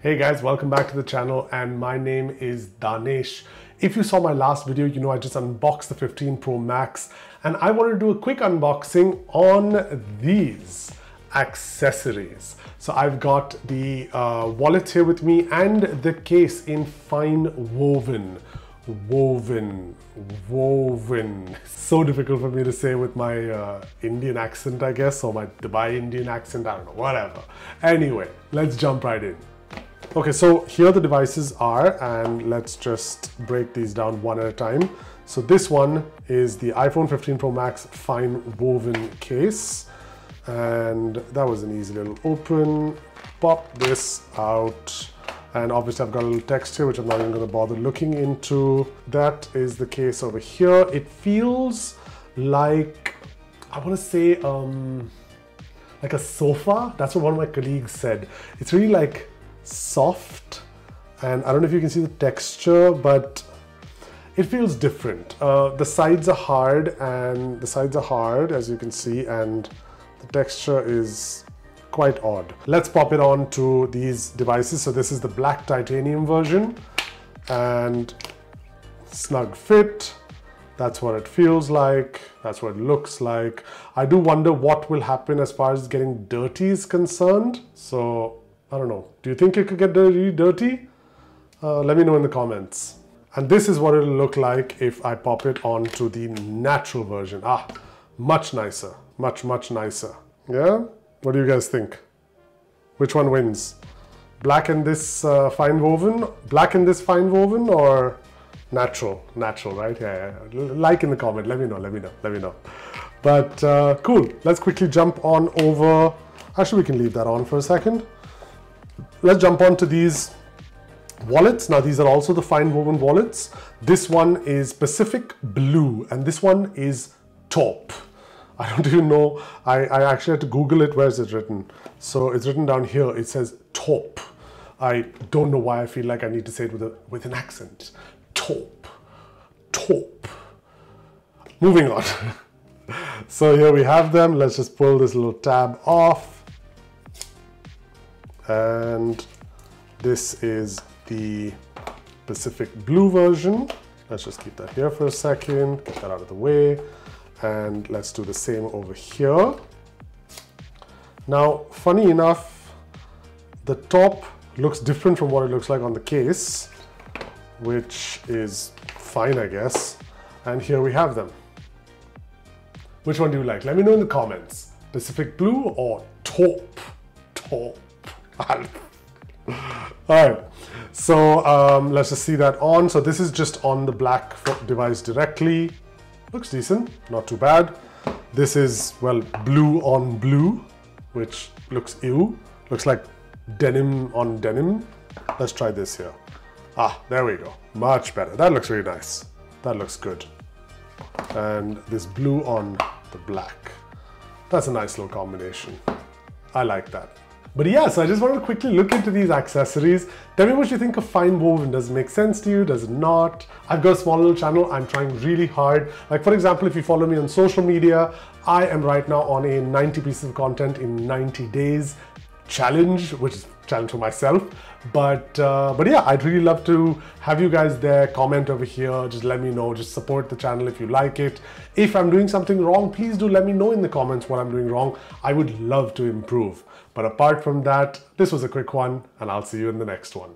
Hey guys, welcome back to the channel, and my name is Danesh. If you saw my last video, you know I just unboxed the 15 Pro Max, and I wanted to do a quick unboxing on these accessories. So I've got the wallet here with me and the case in fine woven. So difficult for me to say with my Indian accent, I guess, or my Dubai Indian accent, I don't know, whatever. Anyway, let's jump right in. Okay, so here the devices are, and let's just break these down one at a time. So this one is the iPhone 15 Pro Max fine woven case, and that was an easy little open. Pop this out, and obviously I've got a little text here which I'm not even going to bother looking into. That is the case over here. It feels like, I want to say like a sofa. That's what one of my colleagues said. It's really like soft, and I don't know if you can see the texture, but it feels different. The sides are hard, as you can see, and the texture is quite odd. Let's pop it on to these devices. So this is the black titanium version, and snug fit. That's what it feels like. That's what it looks like. I do wonder what will happen as far as getting dirty is concerned. So I don't know. Do you think it could get really dirty? Let me know in the comments. And this is what it'll look like if I pop it onto the natural version. Much nicer. Much nicer. Yeah? What do you guys think? Which one wins? Black in this fine woven? Black in this fine woven or natural? Natural, right? Yeah. Like in the comment. Let me know. But cool. Let's quickly jump on over. Actually, we can leave that on for a second. Let's jump on to these wallets. Now, these are also the fine woven wallets. This one is Pacific Blue, and this one is taupe. I don't even know. I actually had to Google it. Where is it written? So it's written down here. It says taupe. I don't know why I feel like I need to say it with an accent. Taupe. Moving on. So here we have them. Let's just pull this little tab off. And this is the Pacific Blue version. Let's just keep that here for a second, get that out of the way. And let's do the same over here. Now, funny enough, the top looks different from what it looks like on the case, which is fine, I guess. And here we have them. Which one do you like? Let me know in the comments. Pacific Blue or taupe? Alright, so let's just see that on. So this is just on the black device directly. Looks decent, not too bad. This is, well, blue on blue, which looks ew. Looks like denim on denim. Let's try this here. There we go. Much better. That looks really nice. That looks good. And this blue on the black. That's a nice little combination. I like that. But yeah, so I just wanted to quickly look into these accessories. Tell me what you think of fine woven. Does it make sense to you? Does it not? I've got a small little channel. I'm trying really hard. Like, for example, if you follow me on social media, I am right now on a 90 pieces of content in 90 days challenge, which is a challenge for myself. But yeah, I'd really love to have you guys there. Comment over here. Just let me know. Just support the channel if you like it. If I'm doing something wrong, please do let me know in the comments what I'm doing wrong. I would love to improve. But apart from that, this was a quick one, and I'll see you in the next one.